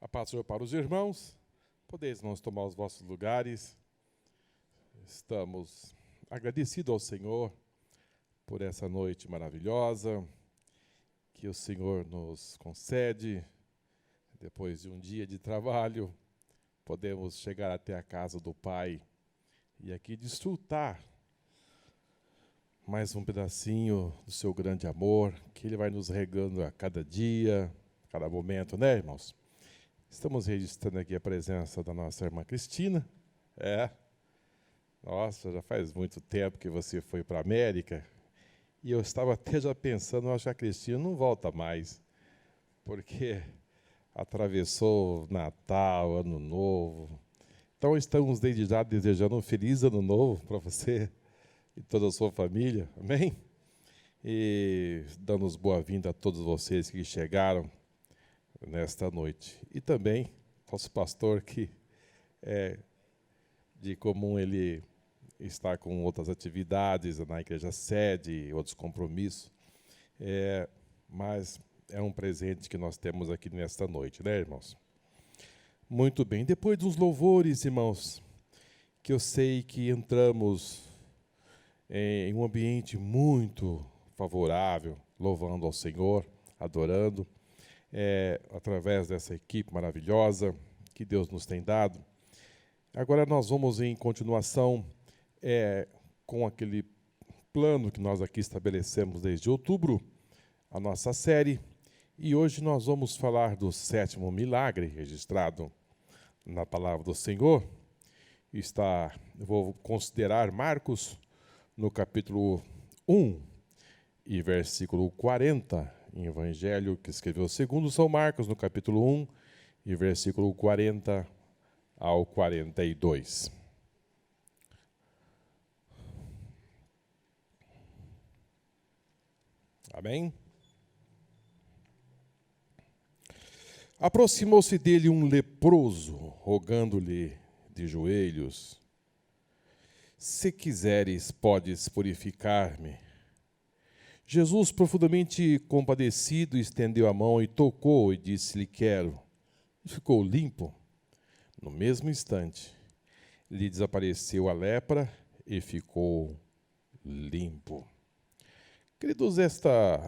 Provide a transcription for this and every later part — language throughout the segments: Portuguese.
A paz do Senhor para os irmãos. Podeis, irmãos, tomar os vossos lugares. Estamos agradecidos ao Senhor por essa noite maravilhosa que o Senhor nos concede. Depois de um dia de trabalho, podemos chegar até a casa do Pai e aqui desfrutar mais um pedacinho do seu grande amor, que Ele vai nos regando a cada dia, a cada momento, né, irmãos? Estamos registrando aqui a presença da nossa irmã Cristina. Nossa, já faz muito tempo que você foi para a América. E eu estava até já pensando, eu acho que a Cristina não volta mais, porque atravessou Natal, Ano Novo. Então estamos desde já desejando um feliz Ano Novo para você e toda a sua família, amém? E damos boa-vinda a todos vocês que chegaram nesta noite. E também nosso pastor, que de comum ele está com outras atividades na igreja sede, outros compromissos, mas é um presente que nós temos aqui nesta noite, né, irmãos? Muito bem, depois dos louvores, irmãos, que eu sei que entramos em um ambiente muito favorável, louvando ao Senhor, adorando, através dessa equipe maravilhosa que Deus nos tem dado. Agora nós vamos em continuação com aquele plano que nós aqui estabelecemos desde outubro, a nossa série, e hoje nós vamos falar do 7º milagre registrado na palavra do Senhor. Eu vou considerar Marcos no capítulo 1 e versículo 40, em Evangelho que escreveu segundo São Marcos, no capítulo 1 e versículo 40 ao 42. Amém? Aproximou-se dele um leproso, rogando-lhe de joelhos: se quiseres, podes purificar-me. Jesus, profundamente compadecido, estendeu a mão e tocou e disse-lhe: quero. E ficou limpo. No mesmo instante, lhe desapareceu a lepra e ficou limpo. Queridos,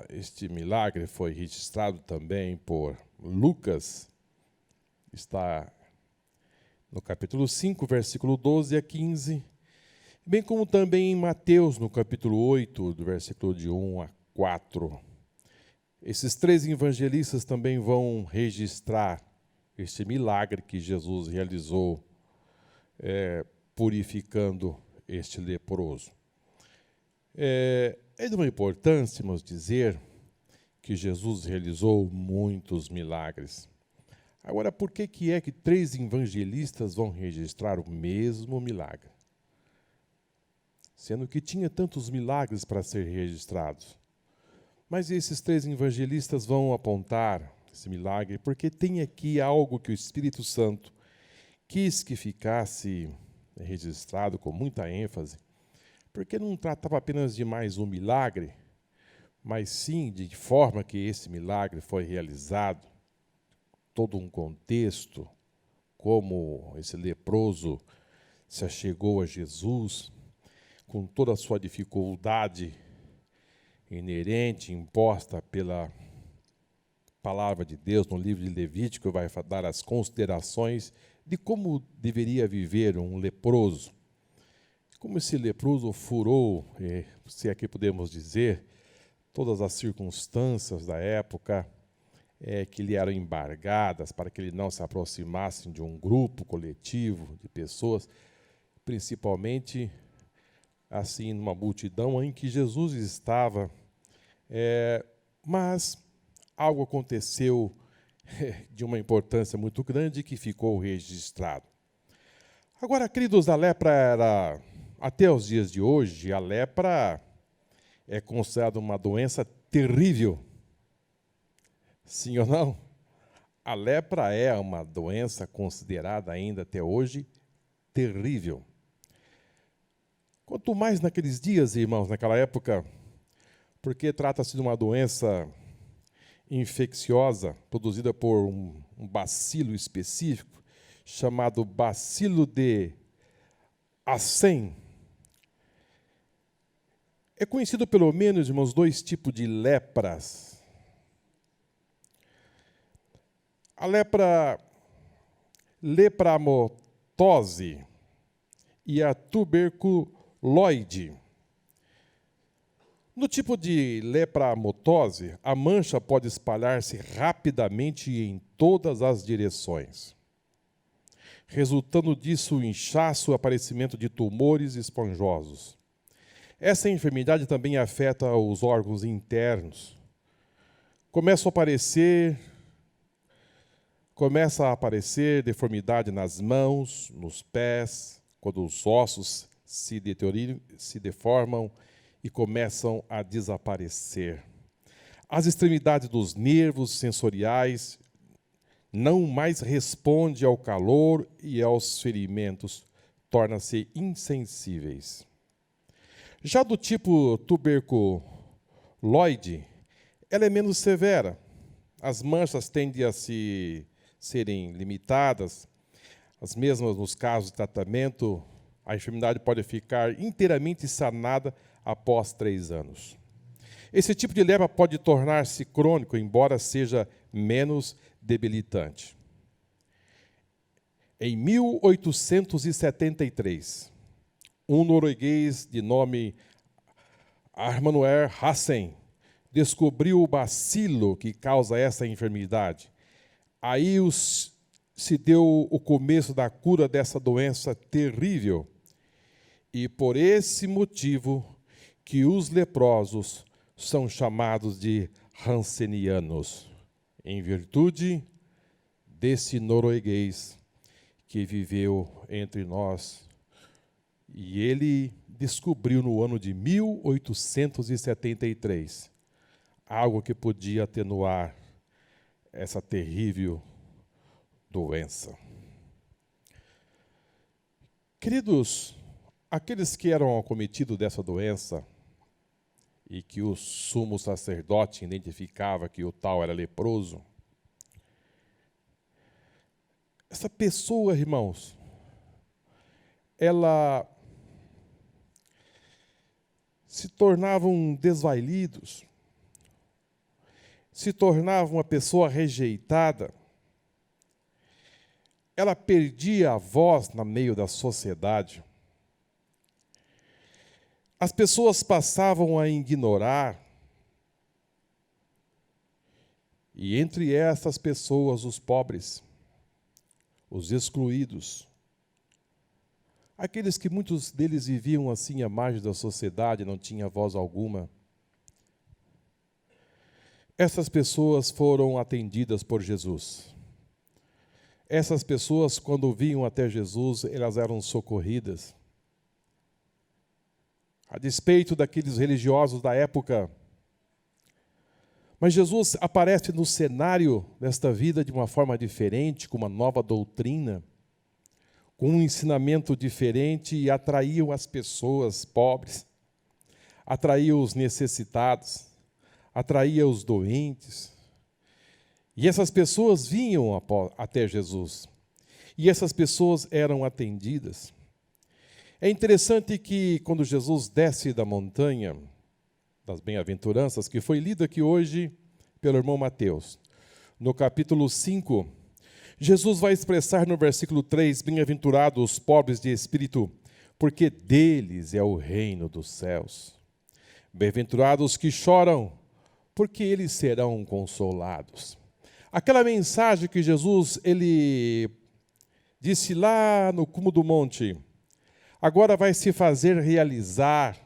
este milagre foi registrado também por Lucas. Está no capítulo 5, versículo 12 a 15. Bem como também em Mateus, no capítulo 8, do versículo de 1 a 4. Esses três evangelistas também vão registrar este milagre que Jesus realizou, purificando este leproso. É de uma importância, irmãos, dizer que Jesus realizou muitos milagres. Agora, por que que três evangelistas vão registrar o mesmo milagre? Sendo que tinha tantos milagres para ser registrados. Mas esses três evangelistas vão apontar esse milagre porque tem aqui algo que o Espírito Santo quis que ficasse registrado com muita ênfase, porque não tratava apenas de mais um milagre, mas sim de forma que esse milagre foi realizado, todo um contexto, como esse leproso se achegou a Jesus, com toda a sua dificuldade inerente, imposta pela palavra de Deus no livro de Levítico, vai dar as considerações de como deveria viver um leproso. Como esse leproso furou, se é que podemos dizer, todas as circunstâncias da época que lhe eram embargadas para que ele não se aproximasse de um grupo coletivo de pessoas, principalmente assim numa multidão em que Jesus estava, mas algo aconteceu de uma importância muito grande que ficou registrado. Agora, queridos, a lepra era, até os dias de hoje, a lepra é considerada uma doença terrível. Sim ou não? A lepra é uma doença considerada ainda até hoje terrível. Quanto mais naqueles dias, irmãos, naquela época, porque trata-se de uma doença infecciosa produzida por um bacilo específico, chamado bacilo de Acém. É conhecido pelo menos, irmãos, dois tipos de lepras. A lepramotose e a tuberculose. No tipo de lepramotose, a mancha pode espalhar-se rapidamente em todas as direções, resultando disso o inchaço e o aparecimento de tumores esponjosos. Essa enfermidade também afeta os órgãos internos. Começa a aparecer deformidade nas mãos, nos pés, quando os ossos se deformam e começam a desaparecer. As extremidades dos nervos sensoriais não mais respondem ao calor e aos ferimentos, tornam-se insensíveis. Já do tipo tuberculoide, ela é menos severa. As manchas tendem a serem limitadas. As mesmas nos casos de tratamento, a enfermidade pode ficar inteiramente sanada após 3 anos. Esse tipo de lepra pode tornar-se crônico, embora seja menos debilitante. Em 1873, um norueguês de nome Armanuel Hansen descobriu o bacilo que causa essa enfermidade. Aí se deu o começo da cura dessa doença terrível. E por esse motivo que os leprosos são chamados de hansenianos, em virtude desse norueguês que viveu entre nós. E ele descobriu no ano de 1873 algo que podia atenuar essa terrível doença. Queridos, aqueles que eram acometidos dessa doença e que o sumo sacerdote identificava que o tal era leproso, essa pessoa, irmãos, ela se tornavam desvailidos, se tornava uma pessoa rejeitada, ela perdia a voz no meio da sociedade. As pessoas passavam a ignorar, e entre essas pessoas, os pobres, os excluídos, aqueles que muitos deles viviam assim à margem da sociedade, não tinham voz alguma. Essas pessoas foram atendidas por Jesus. Essas pessoas, quando vinham até Jesus, elas eram socorridas. A despeito daqueles religiosos da época. Mas Jesus aparece no cenário desta vida de uma forma diferente, com uma nova doutrina, com um ensinamento diferente, e atraiu as pessoas pobres, atraiu os necessitados, atraía os doentes. E essas pessoas vinham até Jesus. E essas pessoas eram atendidas. É interessante que, quando Jesus desce da montanha das bem-aventuranças, que foi lido aqui hoje pelo irmão Mateus, no capítulo 5, Jesus vai expressar no versículo 3, bem-aventurados os pobres de espírito, porque deles é o reino dos céus. Bem-aventurados que choram, porque eles serão consolados. Aquela mensagem que Jesus ele disse lá no cume do monte, agora vai se fazer realizar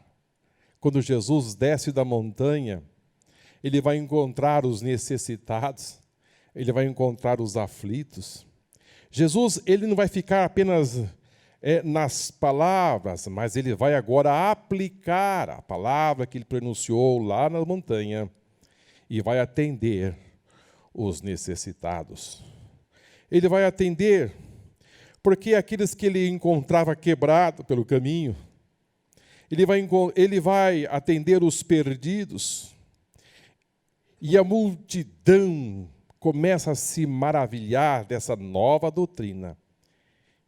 quando Jesus desce da montanha. Ele vai encontrar os necessitados, ele vai encontrar os aflitos. Jesus ele não vai ficar apenas nas palavras, mas ele vai agora aplicar a palavra que ele pronunciou lá na montanha e vai atender os necessitados. Ele vai atender porque aqueles que ele encontrava quebrado pelo caminho, ele vai atender os perdidos, E a multidão começa a se maravilhar dessa nova doutrina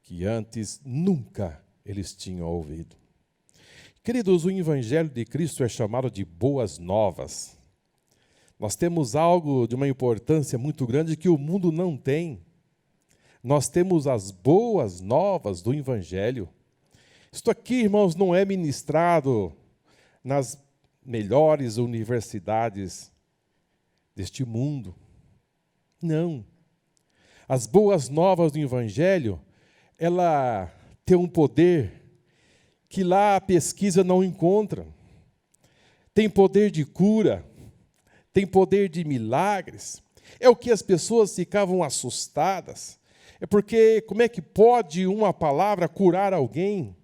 que antes nunca eles tinham ouvido. Queridos, o Evangelho de Cristo é chamado de boas novas. Nós temos algo de uma importância muito grande que o mundo não tem. Nós temos as boas novas do Evangelho. Isto aqui, irmãos, não é ministrado nas melhores universidades deste mundo. Não. As boas novas do Evangelho, ela tem um poder que lá a pesquisa não encontra. Tem poder de cura, tem poder de milagres. É o que as pessoas ficavam assustadas. É porque como é que pode uma palavra curar alguém?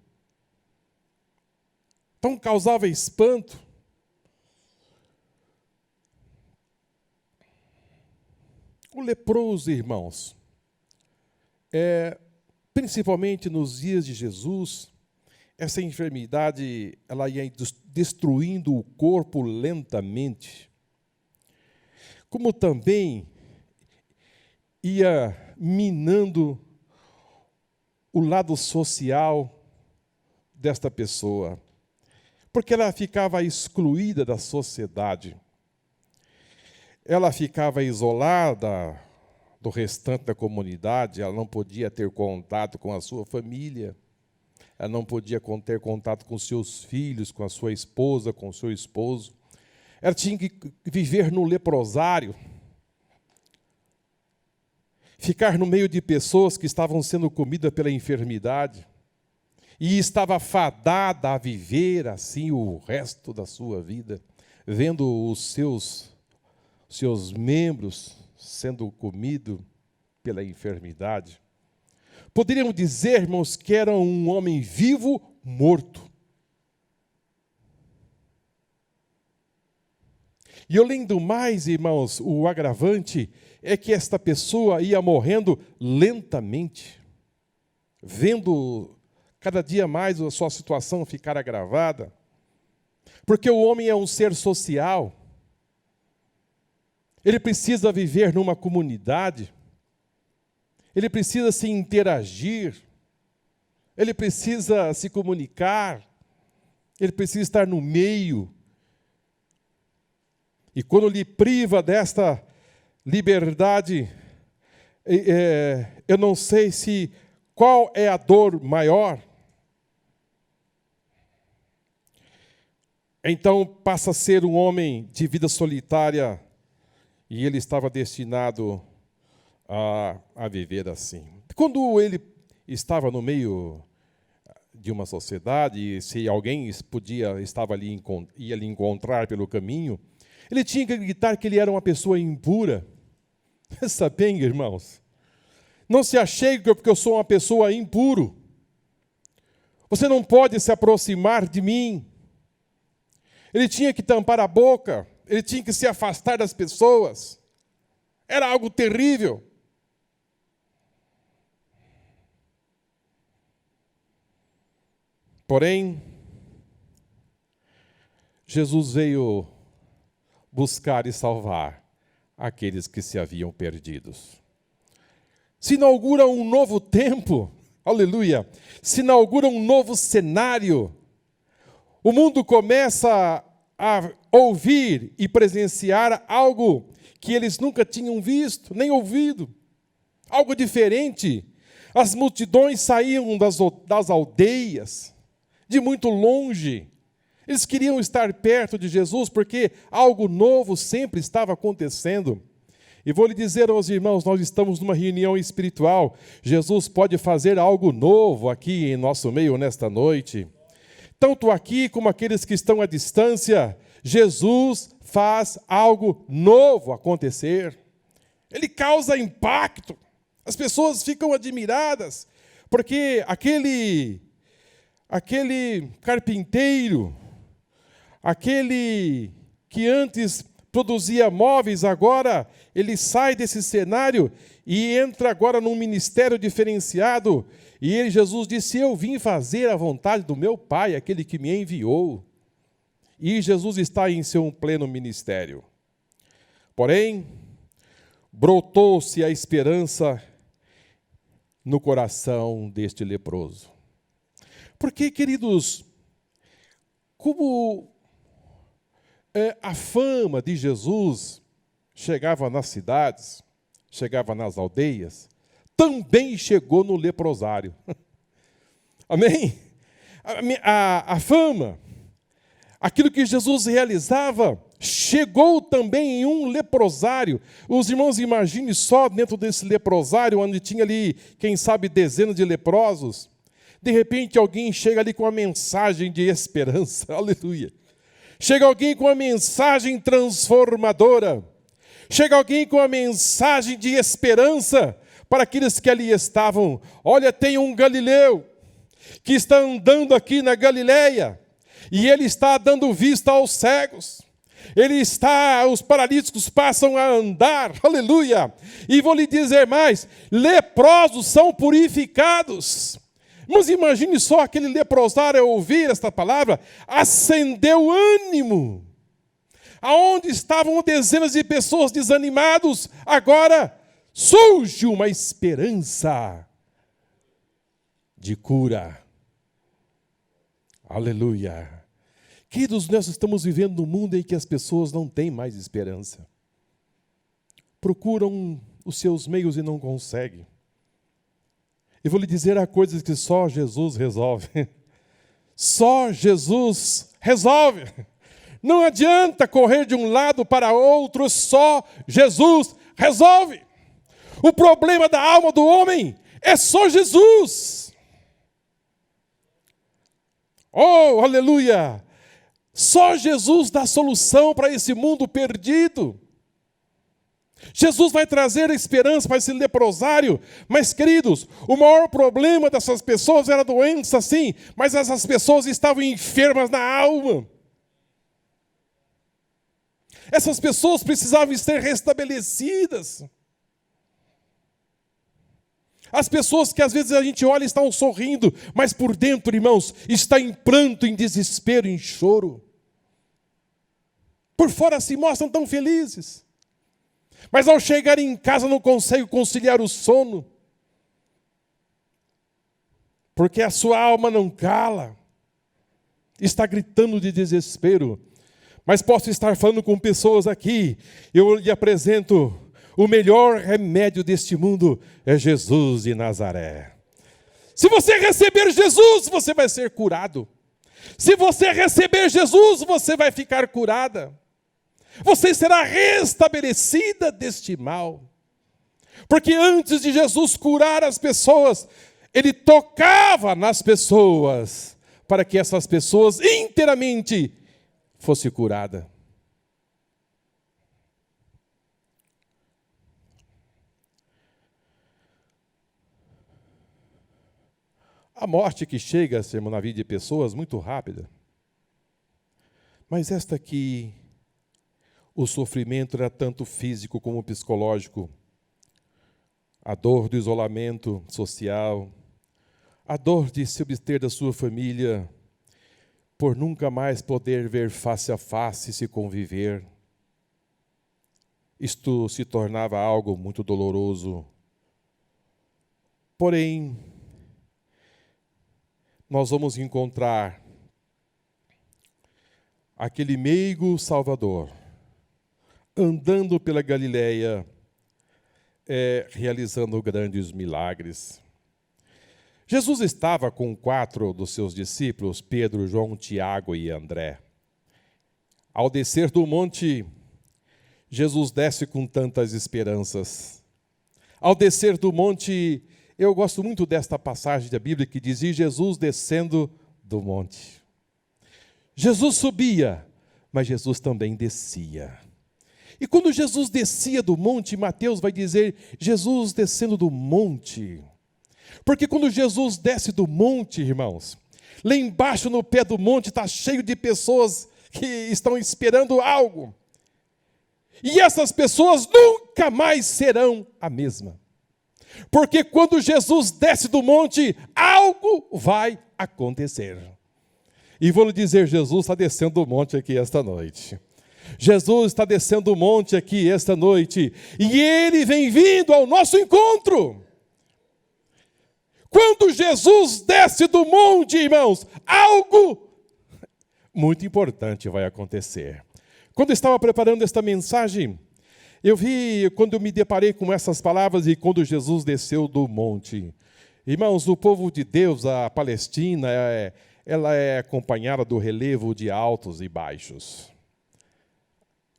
Então causava espanto. O leproso, irmãos, principalmente nos dias de Jesus, essa enfermidade ela ia destruindo o corpo lentamente, como também ia minando o lado social desta pessoa, porque ela ficava excluída da sociedade. Ela ficava isolada do restante da comunidade, ela não podia ter contato com a sua família, ela não podia ter contato com seus filhos, com a sua esposa, com o seu esposo. Ela tinha que viver no leprosário, ficar no meio de pessoas que estavam sendo comidas pela enfermidade, e estava fadada a viver assim o resto da sua vida, vendo os seus membros sendo comidos pela enfermidade. Poderíamos dizer, irmãos, que era um homem vivo, morto. E além do mais, irmãos, o agravante é que esta pessoa ia morrendo lentamente, vendo cada dia mais a sua situação ficar agravada, porque o homem é um ser social. Ele precisa viver numa comunidade, ele precisa se interagir, ele precisa se comunicar, ele precisa estar no meio. E quando lhe priva desta liberdade, eu não sei qual é a dor maior. Então passa a ser um homem de vida solitária, e ele estava destinado a viver assim. Quando ele estava no meio de uma sociedade, e se alguém ia lhe encontrar pelo caminho, ele tinha que gritar que ele era uma pessoa impura. Está bem, irmãos? Não se achegue porque eu sou uma pessoa impuro. Você não pode se aproximar de mim. Ele tinha que tampar a boca, ele tinha que se afastar das pessoas. Era algo terrível. Porém, Jesus veio buscar e salvar aqueles que se haviam perdidos. Se inaugura um novo tempo, aleluia, se inaugura um novo cenário. O mundo começa a ouvir e presenciar algo que eles nunca tinham visto, nem ouvido. Algo diferente. As multidões saíam das aldeias, de muito longe. Eles queriam estar perto de Jesus porque algo novo sempre estava acontecendo. E vou lhe dizer aos irmãos, nós estamos numa reunião espiritual. Jesus pode fazer algo novo aqui em nosso meio nesta noite. Tanto aqui como aqueles que estão à distância, Jesus faz algo novo acontecer. Ele causa impacto. As pessoas ficam admiradas, porque aquele carpinteiro, aquele que antes produzia móveis, agora ele sai desse cenário e entra agora num ministério diferenciado. E Jesus disse: eu vim fazer a vontade do meu Pai, aquele que me enviou. E Jesus está em seu pleno ministério. Porém, brotou-se a esperança no coração deste leproso. Porque, queridos, como a fama de Jesus chegava nas cidades, chegava nas aldeias, também chegou no leprosário. Amém? A fama, aquilo que Jesus realizava, chegou também em um leprosário. Os irmãos imaginem só dentro desse leprosário, onde tinha ali, quem sabe, dezenas de leprosos. De repente alguém chega ali com uma mensagem de esperança. Aleluia. Chega alguém com uma mensagem transformadora. Chega alguém com uma mensagem de esperança para aqueles que ali estavam. Olha, tem um galileu que está andando aqui na Galileia, e ele está dando vista aos cegos. Os paralíticos passam a andar, aleluia. E vou lhe dizer mais, leprosos são purificados. Mas imagine só aquele leprosário ao ouvir esta palavra, acendeu ânimo. Aonde estavam dezenas de pessoas desanimados, agora surge uma esperança de cura. Aleluia. Queridos, nós estamos vivendo num mundo em que as pessoas não têm mais esperança. Procuram os seus meios e não conseguem. Eu vou lhe dizer, há coisas que só Jesus resolve. Só Jesus resolve. Não adianta correr de um lado para outro, só Jesus resolve. O problema da alma do homem é só Jesus. Oh, aleluia! Só Jesus dá solução para esse mundo perdido. Jesus vai trazer esperança para esse leprosário. Mas, queridos, o maior problema dessas pessoas era a doença, sim, mas essas pessoas estavam enfermas na alma. Essas pessoas precisavam ser restabelecidas. As pessoas que às vezes a gente olha e estão sorrindo, mas por dentro, irmãos, está em pranto, em desespero, em choro. Por fora se mostram tão felizes, mas ao chegar em casa não conseguem conciliar o sono, porque a sua alma não cala, está gritando de desespero. Mas posso estar falando com pessoas aqui, eu lhe apresento o melhor remédio deste mundo, é Jesus de Nazaré. Se você receber Jesus, você vai ser curado. Se você receber Jesus, você vai ficar curada. Você será restabelecida deste mal. Porque antes de Jesus curar as pessoas, Ele tocava nas pessoas, para que essas pessoas inteiramente fossem curadas. A morte que chega, irmão, na vida de pessoas, muito rápida. Mas esta aqui, o sofrimento era tanto físico como psicológico. A dor do isolamento social, a dor de se abster da sua família, por nunca mais poder ver face a face e se conviver. Isto se tornava algo muito doloroso. Porém, nós vamos encontrar aquele meigo Salvador, andando pela Galileia, realizando grandes milagres. Jesus estava com 4 dos seus discípulos, Pedro, João, Tiago e André. Ao descer do monte, Jesus desce com tantas esperanças. Ao descer do monte, eu gosto muito desta passagem da Bíblia que diz: Jesus descendo do monte. Jesus subia, mas Jesus também descia. E quando Jesus descia do monte, Mateus vai dizer, Jesus descendo do monte. Porque quando Jesus desce do monte, irmãos, lá embaixo no pé do monte está cheio de pessoas que estão esperando algo. E essas pessoas nunca mais serão a mesma. Porque quando Jesus desce do monte, algo vai acontecer. E vou lhe dizer, Jesus está descendo do monte aqui esta noite. Jesus está descendo o monte aqui esta noite, e Ele vem vindo ao nosso encontro. Quando Jesus desce do monte, irmãos, algo muito importante vai acontecer. Quando eu estava preparando esta mensagem, quando eu me deparei com essas palavras e quando Jesus desceu do monte. Irmãos, o povo de Deus, a Palestina, ela é acompanhada do relevo de altos e baixos.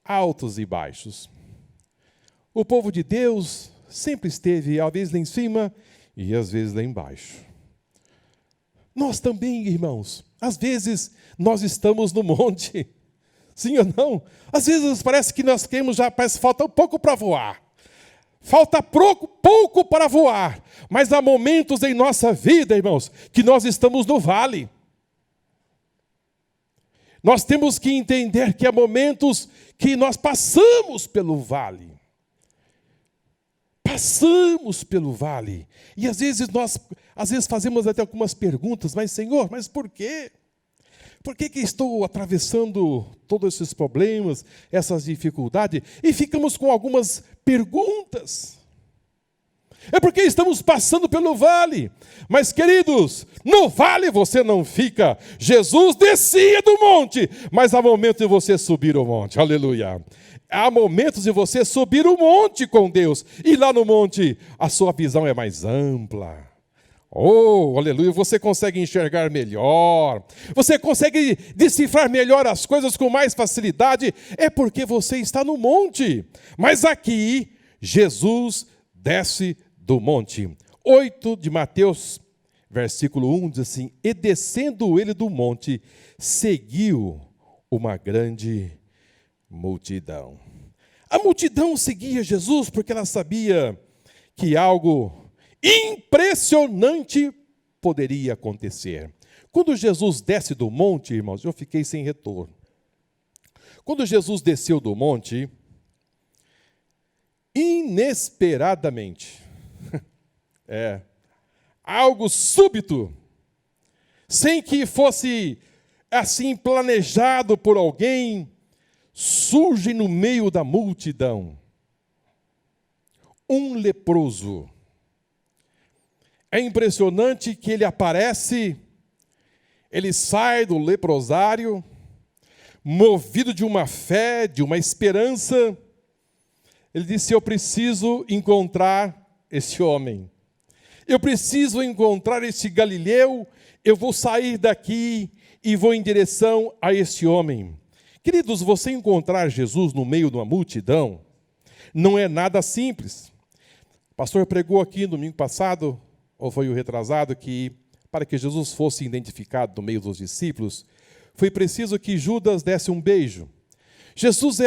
Altos e baixos. O povo de Deus sempre esteve, às vezes lá em cima e às vezes lá embaixo. Nós também, irmãos, às vezes nós estamos no monte. Sim ou não? Às vezes parece que nós queremos parece que falta um pouco para voar. Falta pouco para voar. Mas há momentos em nossa vida, irmãos, que nós estamos no vale. Nós temos que entender que há momentos que nós passamos pelo vale. Passamos pelo vale. E às vezes fazemos até algumas perguntas, mas Senhor, mas por quê? Por que estou atravessando todos esses problemas, essas dificuldades? E ficamos com algumas perguntas. É porque estamos passando pelo vale. Mas, queridos, no vale você não fica. Jesus descia do monte, mas há momentos de você subir o monte. Aleluia. Há momentos de você subir o monte com Deus. E lá no monte, a sua visão é mais ampla. Oh, aleluia, você consegue enxergar melhor, você consegue decifrar melhor as coisas com mais facilidade, é porque você está no monte. Mas aqui, Jesus desce do monte. 8 de Mateus, versículo 1, diz assim: e descendo ele do monte, seguiu uma grande multidão. A multidão seguia Jesus porque ela sabia que algo impressionante poderia acontecer. Quando Jesus desce do monte, irmãos, eu fiquei sem retorno. Quando Jesus desceu do monte, inesperadamente, algo súbito, sem que fosse assim planejado por alguém, surge no meio da multidão um leproso. É impressionante que ele aparece, ele sai do leprosário, movido de uma fé, de uma esperança. Ele disse: eu preciso encontrar esse homem. Eu preciso encontrar esse Galileu. Eu vou sair daqui e vou em direção a esse homem. Queridos, você encontrar Jesus no meio de uma multidão não é nada simples. O pastor pregou aqui no domingo passado, ou foi o retrasado, que para que Jesus fosse identificado no meio dos discípulos, foi preciso que Judas desse um beijo. Jesus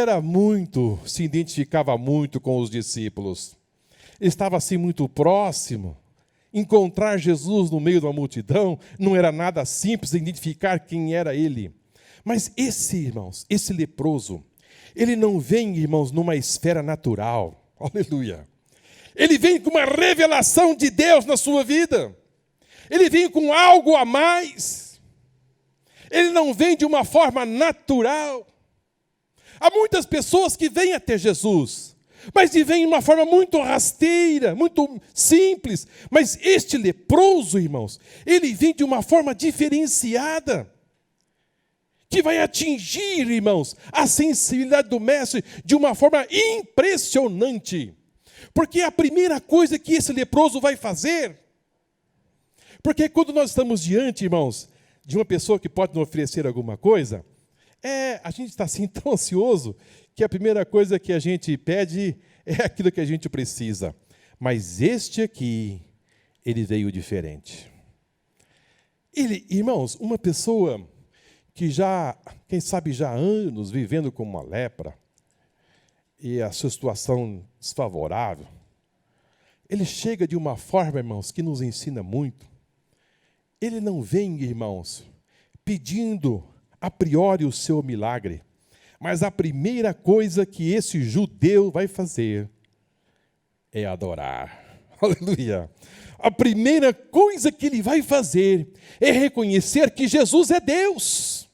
se identificava muito com os discípulos. Ele estava assim muito próximo. Encontrar Jesus no meio da multidão não era nada simples identificar quem era ele. Mas esse leproso, ele não vem, irmãos, numa esfera natural. Aleluia. Ele vem com uma revelação de Deus na sua vida. Ele vem com algo a mais. Ele não vem de uma forma natural. Há muitas pessoas que vêm até Jesus, mas vêm de uma forma muito rasteira, muito simples. Mas este leproso, irmãos, ele vem de uma forma diferenciada, que vai atingir, irmãos, a sensibilidade do mestre de uma forma impressionante. Porque a primeira coisa que esse leproso vai fazer, porque quando nós estamos diante, irmãos, de uma pessoa que pode nos oferecer alguma coisa, a gente está assim tão ansioso que a primeira coisa que a gente pede é aquilo que a gente precisa. Mas este aqui, ele veio diferente. Irmãos, uma pessoa que quem sabe já há anos vivendo com uma lepra, e a sua situação desfavorável, ele chega de uma forma, irmãos, que nos ensina muito. Ele não vem, irmãos, pedindo a priori o seu milagre, mas a primeira coisa que esse judeu vai fazer é adorar. Aleluia! A primeira coisa que ele vai fazer é reconhecer que Jesus é Deus.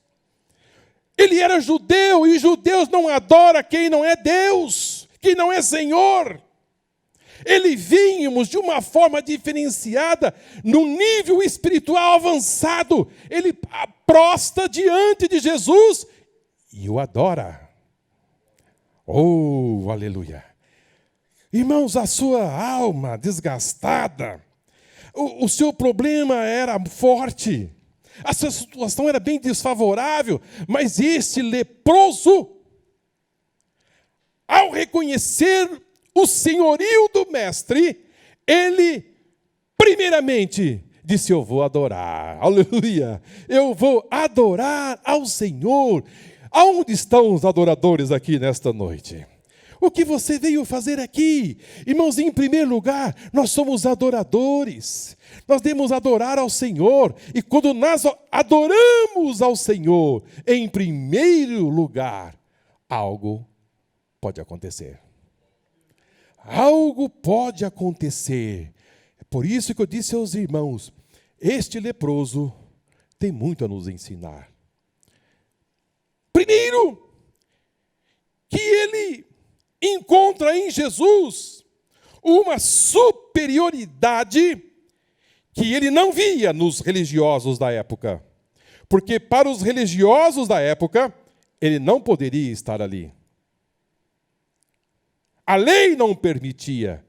Ele era judeu, e judeus não adoram quem não é Deus, quem não é Senhor. Ele vínhamos de uma forma diferenciada, num nível espiritual avançado. Ele prosta diante de Jesus e o adora. Oh, aleluia! Irmãos, a sua alma desgastada, o seu problema era forte, a sua situação era bem desfavorável, mas este leproso, ao reconhecer o senhorio do mestre, ele, primeiramente, disse: eu vou adorar, aleluia, eu vou adorar ao Senhor. Aonde estão os adoradores aqui nesta noite? O que você veio fazer aqui? Irmãos, em primeiro lugar, nós somos adoradores. Nós devemos adorar ao Senhor. E quando nós adoramos ao Senhor, em primeiro lugar, algo pode acontecer. Algo pode acontecer. É por isso que eu disse aos irmãos, este leproso tem muito a nos ensinar. Primeiro, que ele encontra em Jesus uma superioridade que ele não via nos religiosos da época. Porque para os religiosos da época, ele não poderia estar ali. A lei não permitia,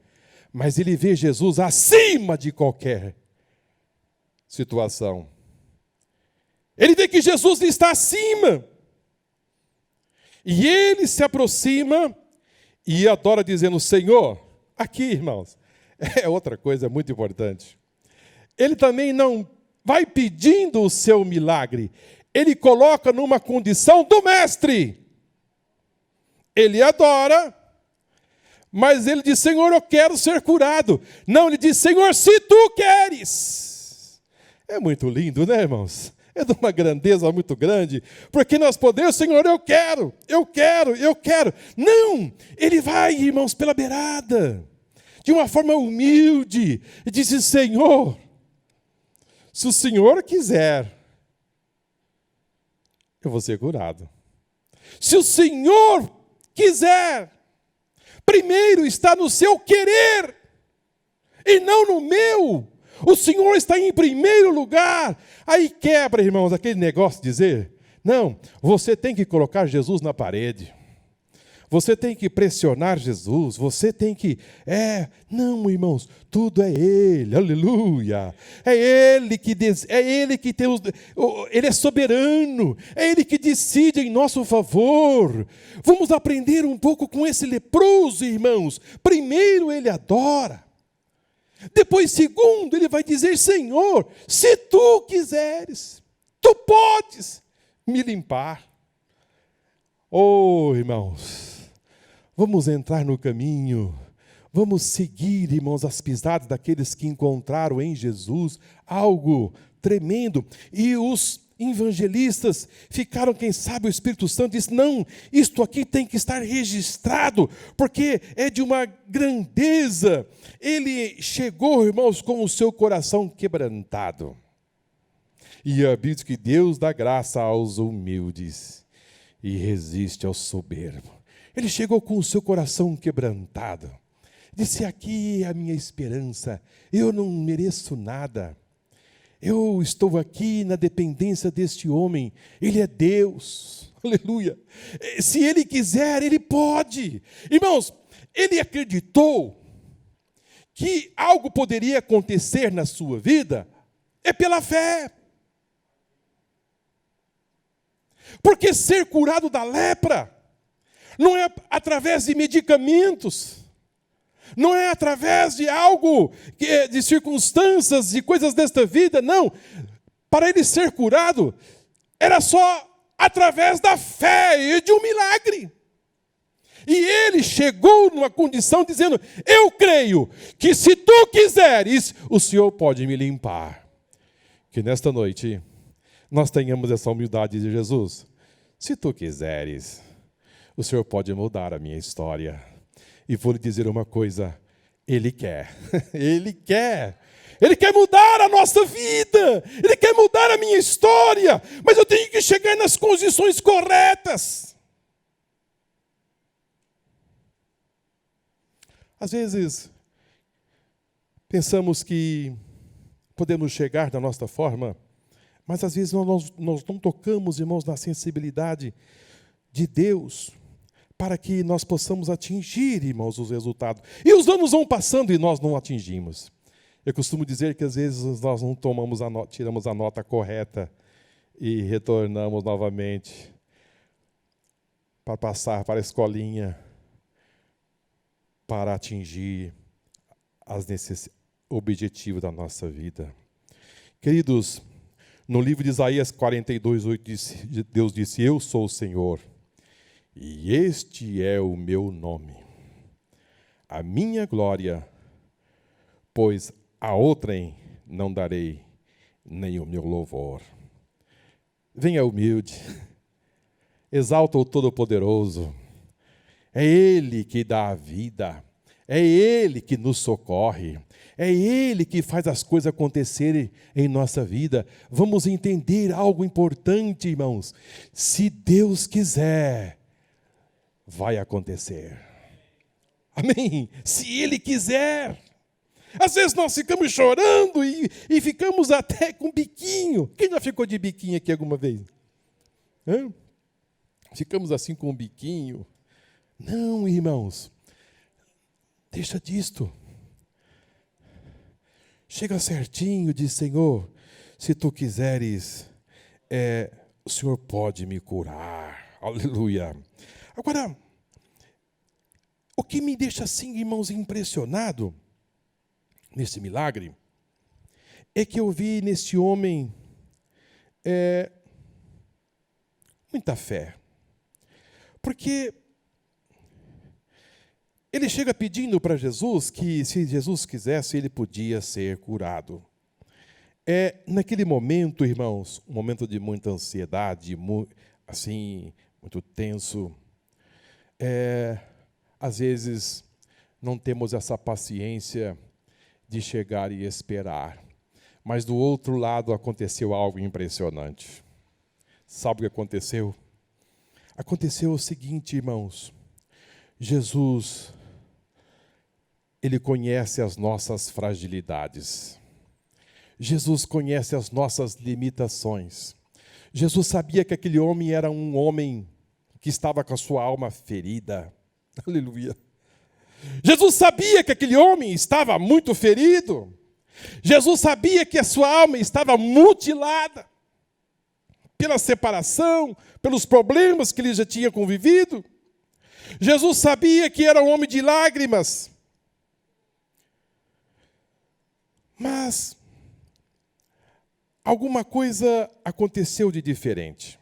mas ele vê Jesus acima de qualquer situação. Ele vê que Jesus está acima. E ele se aproxima e adora dizendo: Senhor, aqui, irmãos, é outra coisa muito importante. Ele também não vai pedindo o seu milagre, ele coloca numa condição do mestre. Ele adora, mas ele diz: Senhor, eu quero ser curado. Não, ele diz: Senhor, se tu queres. É muito lindo, né, irmãos? É de uma grandeza muito grande, porque nós podemos: Senhor, eu quero. Não, ele vai, irmãos, pela beirada, de uma forma humilde, e diz: Senhor, se o Senhor quiser, eu vou ser curado. Se o Senhor quiser, primeiro está no seu querer, e não no meu. O Senhor está em primeiro lugar. Aí quebra, irmãos, aquele negócio de dizer: não, você tem que colocar Jesus na parede. Você tem que pressionar Jesus. Você tem que... Não, irmãos, tudo é Ele, aleluia. É Ele que tem Ele é soberano. É Ele que decide em nosso favor. Vamos aprender um pouco com esse leproso, irmãos. Primeiro ele adora. Depois, segundo, ele vai dizer: Senhor, se tu quiseres, tu podes me limpar. Oh, irmãos, vamos entrar no caminho, vamos seguir, irmãos, as pisadas daqueles que encontraram em Jesus algo tremendo. E os evangelistas ficaram, quem sabe o Espírito Santo disse: não, isto aqui tem que estar registrado, porque é de uma grandeza. Ele chegou, irmãos, com o seu coração quebrantado. E a Bíblia diz que Deus dá graça aos humildes e resiste ao soberbo. Ele chegou com o seu coração quebrantado. Disse: aqui é a minha esperança, eu não mereço nada. Eu estou aqui na dependência deste homem. Ele é Deus. Aleluia. Se Ele quiser, Ele pode. Irmãos, ele acreditou que algo poderia acontecer na sua vida pela fé. Porque ser curado da lepra não é através de medicamentos. Não é através de algo, de circunstâncias, de coisas desta vida, não. Para ele ser curado, era só através da fé e de um milagre. E ele chegou numa condição dizendo: eu creio que se tu quiseres, o Senhor pode me limpar. Que nesta noite nós tenhamos essa humildade de Jesus. Se tu quiseres, o Senhor pode mudar a minha história. E vou lhe dizer uma coisa: Ele quer, Ele quer. Ele quer mudar a nossa vida. Ele quer mudar a minha história. Mas eu tenho que chegar nas condições corretas. Às vezes, pensamos que podemos chegar da nossa forma, mas às vezes nós não tocamos, irmãos, na sensibilidade de Deus, para que nós possamos atingir, irmãos, os resultados. E os anos vão passando e nós não atingimos. Eu costumo dizer que às vezes nós não tiramos a nota correta e retornamos novamente para passar para a escolinha, para atingir o objetivo da nossa vida. Queridos, no livro de Isaías 42:8, Deus disse: eu sou o Senhor, e este é o meu nome, a minha glória, pois a outrem não darei, nem o meu louvor. Venha humilde, exalta o Todo-Poderoso. É Ele que dá a vida, é Ele que nos socorre, é Ele que faz as coisas acontecerem em nossa vida. Vamos entender algo importante, irmãos. Se Deus quiser, vai acontecer. Amém? Se Ele quiser. Às vezes nós ficamos chorando e ficamos até com biquinho. Quem já ficou de biquinho aqui alguma vez? Hã? Ficamos assim com um biquinho. Não, irmãos, deixa disto. Chega certinho, diz: Senhor, se tu quiseres, o Senhor pode me curar. Aleluia. Agora, o que me deixa assim, irmãos, impressionado nesse milagre, é que eu vi nesse homem muita fé. Porque ele chega pedindo para Jesus que, se Jesus quisesse, ele podia ser curado. Naquele momento, irmãos, um momento de muita ansiedade, assim, muito tenso. Às vezes, não temos essa paciência de chegar e esperar. Mas do outro lado aconteceu algo impressionante. Sabe o que aconteceu? Aconteceu o seguinte, irmãos. Jesus, Ele conhece as nossas fragilidades. Jesus conhece as nossas limitações. Jesus sabia que aquele homem era um homem que estava com a sua alma ferida. Aleluia. Jesus sabia que aquele homem estava muito ferido. Jesus sabia que a sua alma estava mutilada pela separação, pelos problemas que ele já tinha convivido. Jesus sabia que era um homem de lágrimas. Mas alguma coisa aconteceu de diferente,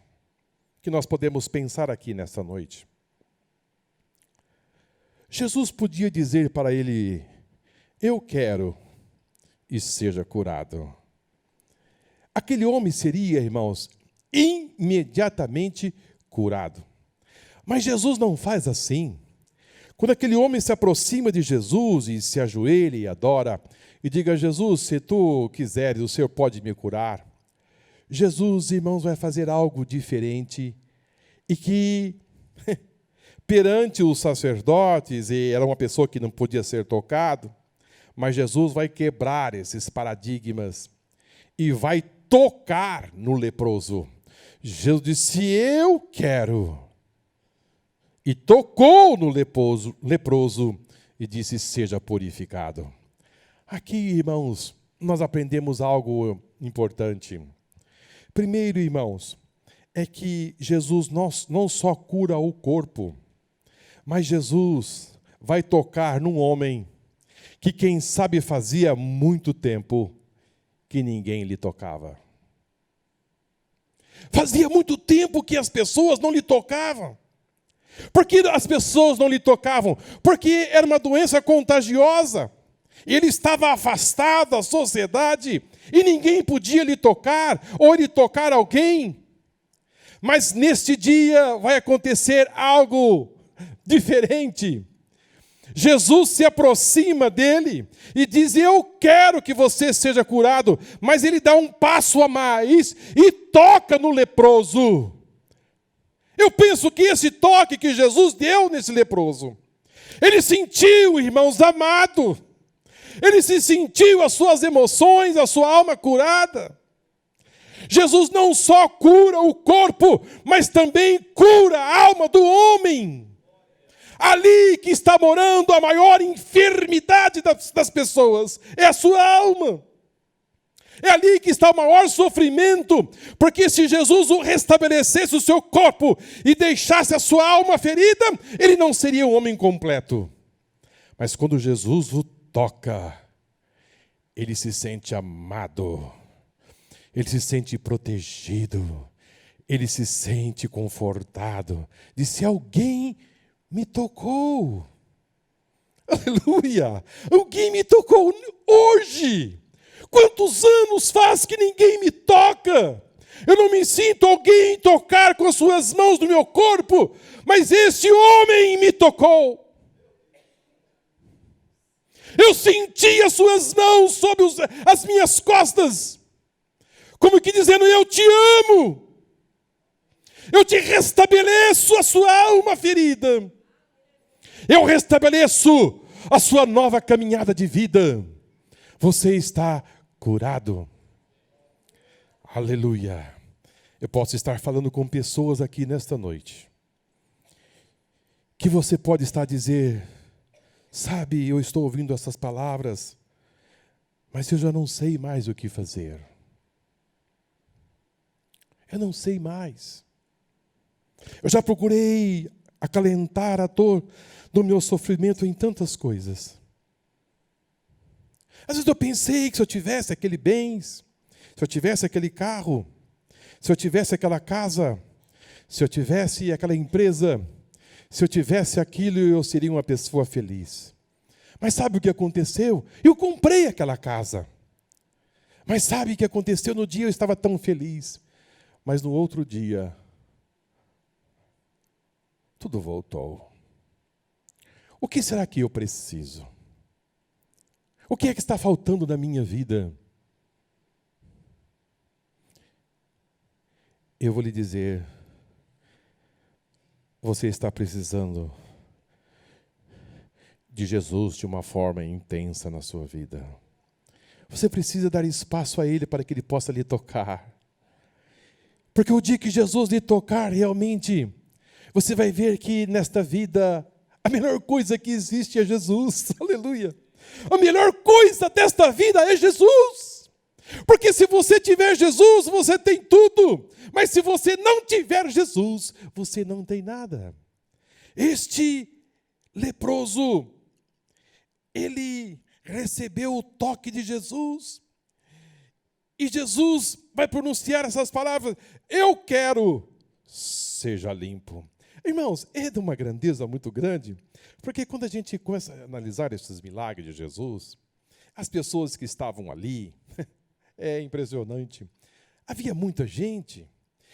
que nós podemos pensar aqui nessa noite. Jesus podia dizer para ele: eu quero, e seja curado. Aquele homem seria, irmãos, imediatamente curado. Mas Jesus não faz assim. Quando aquele homem se aproxima de Jesus e se ajoelha e adora, e diga: Jesus, se tu quiseres, o Senhor pode me curar. Jesus, irmãos, vai fazer algo diferente e que, perante os sacerdotes, e era uma pessoa que não podia ser tocado, mas Jesus vai quebrar esses paradigmas e vai tocar no leproso. Jesus disse: eu quero. E tocou no leproso e disse: seja purificado. Aqui, irmãos, nós aprendemos algo importante. Primeiro, irmãos, é que Jesus não só cura o corpo, mas Jesus vai tocar num homem que, quem sabe, fazia muito tempo que ninguém lhe tocava. Fazia muito tempo que as pessoas não lhe tocavam. Por que as pessoas não lhe tocavam? Porque era uma doença contagiosa. Ele estava afastado da sociedade e ninguém podia lhe tocar ou ele tocar alguém. Mas neste dia vai acontecer algo diferente. Jesus se aproxima dele e diz: eu quero que você seja curado. Mas ele dá um passo a mais e toca no leproso. Eu penso que esse toque que Jesus deu nesse leproso, ele sentiu, irmãos, amado. Ele se sentiu as suas emoções, a sua alma curada. Jesus não só cura o corpo, mas também cura a alma do homem. Ali que está morando a maior enfermidade das pessoas, é a sua alma. É ali que está o maior sofrimento, porque se Jesus restabelecesse o seu corpo e deixasse a sua alma ferida, ele não seria um homem completo. Mas quando Jesus o toca, ele se sente amado, ele se sente protegido, ele se sente confortado. Disse: alguém me tocou. Aleluia! Alguém me tocou hoje. Quantos anos faz que ninguém me toca? Eu não me sinto alguém tocar com as suas mãos no meu corpo, mas esse homem me tocou. Eu senti as suas mãos sobre as minhas costas, como que dizendo: eu te amo. Eu te restabeleço a sua alma ferida. Eu restabeleço a sua nova caminhada de vida. Você está curado. Aleluia. Eu posso estar falando com pessoas aqui nesta noite, que você pode estar a dizer: sabe, eu estou ouvindo essas palavras, mas eu já não sei mais o que fazer. Eu não sei mais. Eu já procurei acalentar a dor do meu sofrimento em tantas coisas. Às vezes eu pensei que se eu tivesse aquele bens, se eu tivesse aquele carro, se eu tivesse aquela casa, se eu tivesse aquela empresa, se eu tivesse aquilo, eu seria uma pessoa feliz. Mas sabe o que aconteceu? Eu comprei aquela casa. Mas sabe o que aconteceu? No dia eu estava tão feliz, mas no outro dia tudo voltou. O que será que eu preciso? O que é que está faltando na minha vida? Eu vou lhe dizer, você está precisando de Jesus de uma forma intensa na sua vida. Você precisa dar espaço a Ele para que Ele possa lhe tocar. Porque o dia que Jesus lhe tocar, realmente, você vai ver que nesta vida, a melhor coisa que existe é Jesus. Aleluia! A melhor coisa desta vida é Jesus. Porque se você tiver Jesus, você tem tudo. Mas se você não tiver Jesus, você não tem nada. Este leproso, ele recebeu o toque de Jesus. E Jesus vai pronunciar essas palavras: eu quero, seja limpo. Irmãos, é de uma grandeza muito grande, porque quando a gente começa a analisar esses milagres de Jesus, as pessoas que estavam ali, é impressionante. Havia muita gente.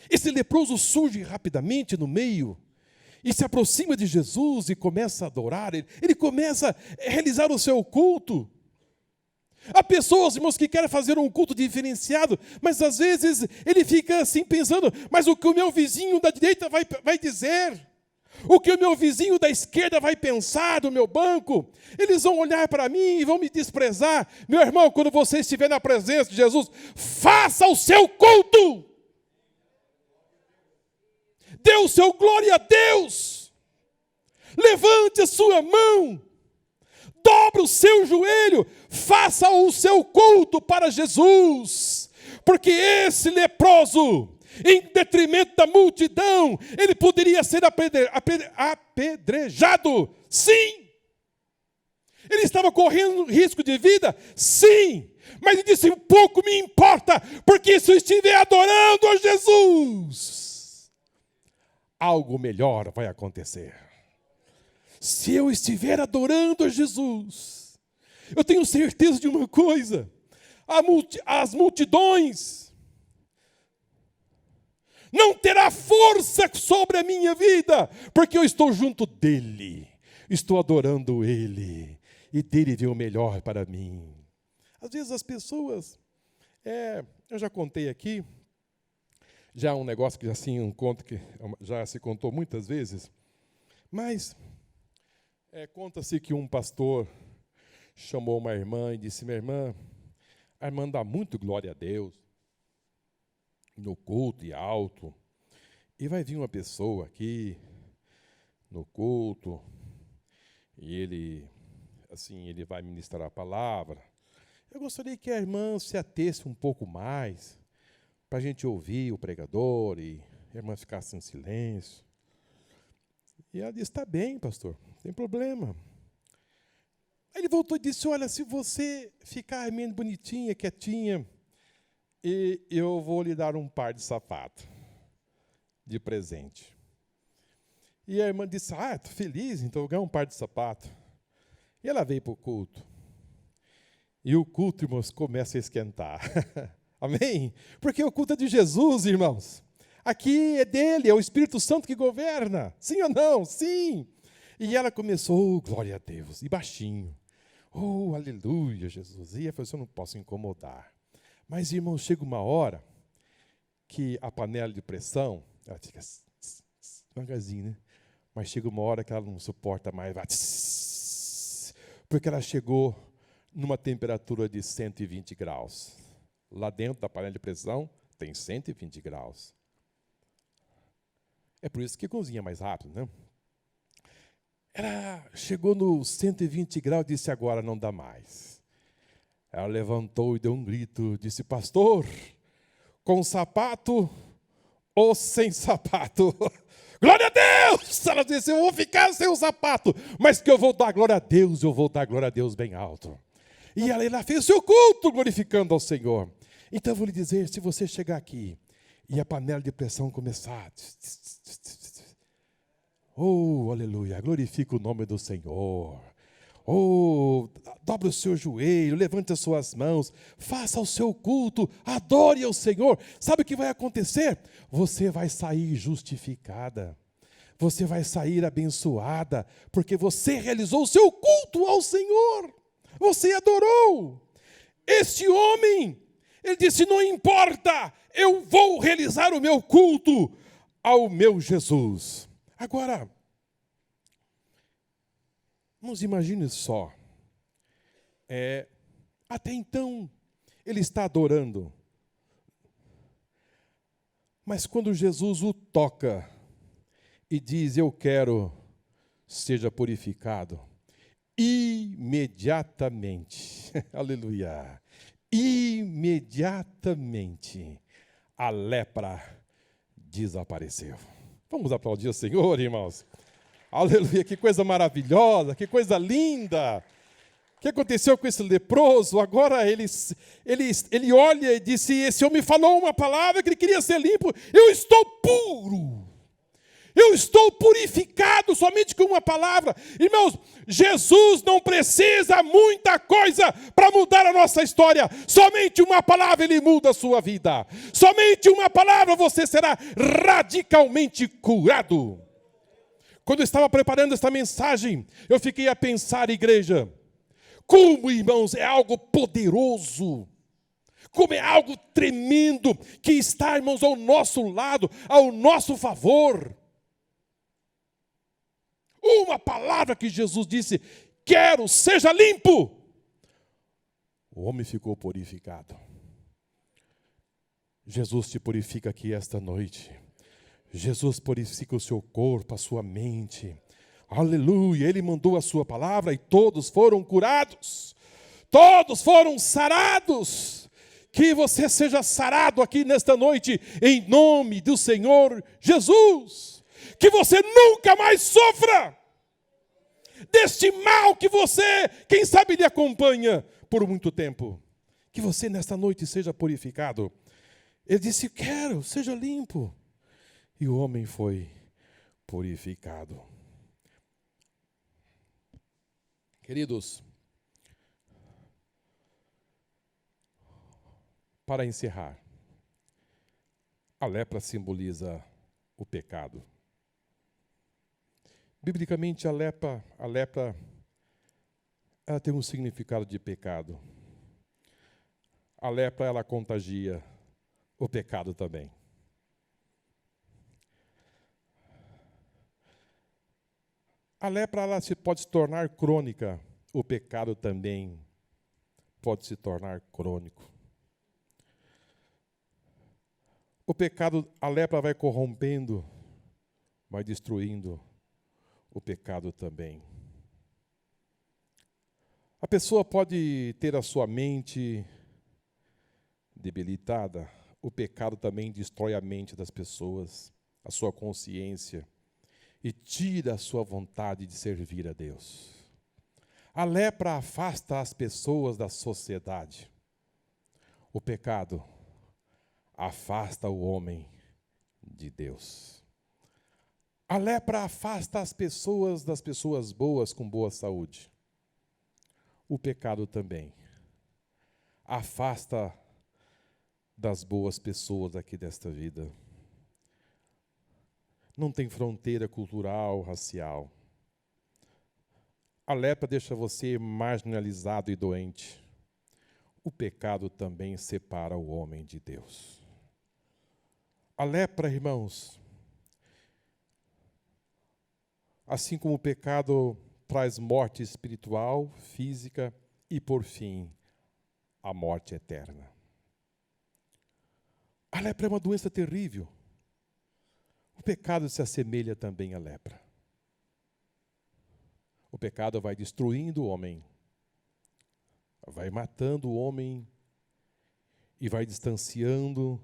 Esse leproso surge rapidamente no meio e se aproxima de Jesus e começa a adorar. Ele começa a realizar o seu culto. Há pessoas, irmãos, que querem fazer um culto diferenciado, mas às vezes ele fica assim pensando: mas o que o meu vizinho da direita vai dizer? O que o meu vizinho da esquerda vai pensar do meu banco? Eles vão olhar para mim e vão me desprezar. Meu irmão, quando você estiver na presença de Jesus, faça o seu culto. Dê o seu glória a Deus. Levante a sua mão. Dobre o seu joelho. Faça o seu culto para Jesus. Porque esse leproso, em detrimento da multidão, ele poderia ser apedrejado. Sim. Ele estava correndo risco de vida. Sim. Mas ele disse: pouco me importa, porque se eu estiver adorando a Jesus, algo melhor vai acontecer. Se eu estiver adorando a Jesus, eu tenho certeza de uma coisa: as multidões não terá força sobre a minha vida, porque eu estou junto dele, estou adorando Ele, e dele vem o melhor para mim. Às vezes as pessoas, eu já contei aqui, já um negócio que assim, um conto que já se contou muitas vezes, mas conta-se que um pastor chamou uma irmã e disse: minha irmã, a irmã dá muito glória a Deus, no culto e alto, e vai vir uma pessoa aqui, no culto, e ele vai ministrar a palavra. Eu gostaria que a irmã se atesse um pouco mais, para a gente ouvir o pregador, e a irmã ficasse em silêncio. E ela disse: está bem, pastor, não tem problema. Aí ele voltou e disse: olha, se você ficar meio bonitinha, quietinha, eu vou lhe dar um par de sapato de presente. E a irmã disse: estou feliz, então eu ganho um par de sapato. E ela veio para o culto. E o culto, irmãos, começa a esquentar. Amém? Porque o culto é de Jesus, irmãos. Aqui é dele, é o Espírito Santo que governa. Sim ou não? Sim. E ela começou: glória a Deus, e baixinho. Aleluia, Jesus. E ela falou: eu não posso incomodar. Mas, irmãos, chega uma hora que a panela de pressão, ela fica devagarzinho, né? Mas chega uma hora que ela não suporta mais, vai, porque ela chegou numa temperatura de 120 graus. Lá dentro da panela de pressão tem 120 graus. É por isso que cozinha mais rápido, né? Ela chegou no 120 graus e disse: agora não dá mais. Ela levantou e deu um grito, disse: pastor, com sapato ou sem sapato? Glória a Deus! Ela disse: eu vou ficar sem o sapato, mas que eu vou dar glória a Deus, eu vou dar glória a Deus bem alto. E ela fez o seu culto glorificando ao Senhor. Então eu vou lhe dizer, se você chegar aqui e a panela de pressão começar, aleluia, glorifica o nome do Senhor. Dobre o seu joelho, levante as suas mãos, faça o seu culto, adore ao Senhor. Sabe o que vai acontecer? Você vai sair justificada, você vai sair abençoada, porque você realizou o seu culto ao Senhor, você adorou. Este homem, ele disse: não importa, eu vou realizar o meu culto ao meu Jesus. Agora, nos imagine só, até então, ele está adorando, mas quando Jesus o toca e diz: eu quero, seja purificado, imediatamente, aleluia, imediatamente, a lepra desapareceu. Vamos aplaudir o Senhor, irmãos. Aleluia, que coisa maravilhosa, que coisa linda. O que aconteceu com esse leproso? Agora ele olha e disse: esse homem falou uma palavra que ele queria ser limpo. Eu estou puro. Eu estou purificado somente com uma palavra. Irmãos, Jesus não precisa muita coisa para mudar a nossa história. Somente uma palavra ele muda a sua vida. Somente uma palavra você será radicalmente curado. Quando eu estava preparando esta mensagem, eu fiquei a pensar, igreja, como, irmãos, é algo poderoso, como é algo tremendo que está, irmãos, ao nosso lado, ao nosso favor. Uma palavra que Jesus disse: quero, seja limpo. O homem ficou purificado. Jesus te purifica aqui esta noite. Jesus purifica o seu corpo, a sua mente. Aleluia, Ele mandou a sua palavra e todos foram curados. Todos foram sarados. Que você seja sarado aqui nesta noite, em nome do Senhor Jesus. Que você nunca mais sofra deste mal que você, quem sabe, lhe acompanha por muito tempo. Que você nesta noite seja purificado. Ele disse: quero, seja limpo. E o homem foi purificado. Queridos, para encerrar, a lepra simboliza o pecado. Biblicamente, a lepra ela tem um significado de pecado. A lepra, ela contagia, o pecado também. A lepra, ela pode se tornar crônica, o pecado também pode se tornar crônico. O pecado, a lepra vai corrompendo, vai destruindo, o pecado também. A pessoa pode ter a sua mente debilitada, o pecado também destrói a mente das pessoas, a sua consciência, e tira a sua vontade de servir a Deus. A lepra afasta as pessoas da sociedade. O pecado afasta o homem de Deus. A lepra afasta as pessoas das pessoas boas com boa saúde. O pecado também afasta das boas pessoas aqui desta vida. Não tem fronteira cultural, racial. A lepra deixa você marginalizado e doente. O pecado também separa o homem de Deus. A lepra, irmãos, assim como o pecado traz morte espiritual, física e, por fim, a morte eterna. A lepra é uma doença terrível. O pecado se assemelha também à lepra. O pecado vai destruindo o homem, vai matando o homem e vai distanciando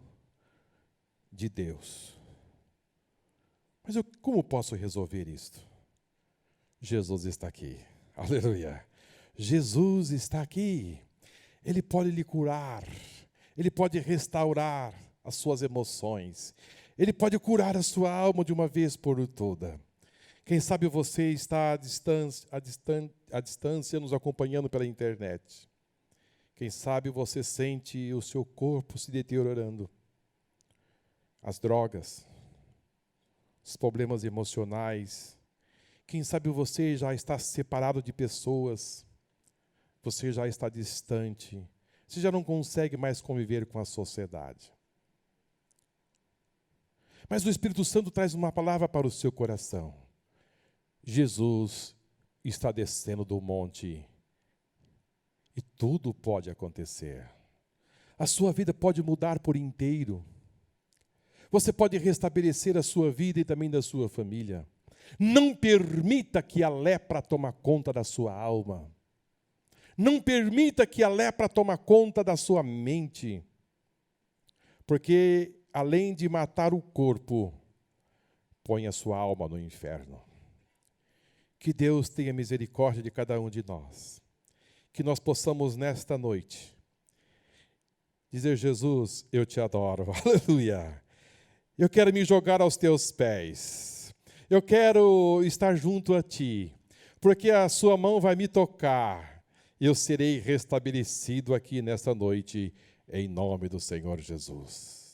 de Deus. Mas como posso resolver isto? Jesus está aqui. Aleluia. Jesus está aqui. Ele pode lhe curar. Ele pode restaurar as suas emoções. Ele pode curar a sua alma de uma vez por toda. Quem sabe você está à distância nos acompanhando pela internet. Quem sabe você sente o seu corpo se deteriorando. As drogas, os problemas emocionais. Quem sabe você já está separado de pessoas. Você já está distante. Você já não consegue mais conviver com a sociedade. Mas o Espírito Santo traz uma palavra para o seu coração. Jesus está descendo do monte e tudo pode acontecer. A sua vida pode mudar por inteiro. Você pode restabelecer a sua vida e também da sua família. Não permita que a lepra tome conta da sua alma. Não permita que a lepra tome conta da sua mente. Porque além de matar o corpo, põe a sua alma no inferno. Que Deus tenha misericórdia de cada um de nós. Que nós possamos nesta noite dizer: Jesus, eu te adoro, aleluia. Eu quero me jogar aos teus pés. Eu quero estar junto a ti, porque a sua mão vai me tocar. Eu serei restabelecido aqui nesta noite, em nome do Senhor Jesus.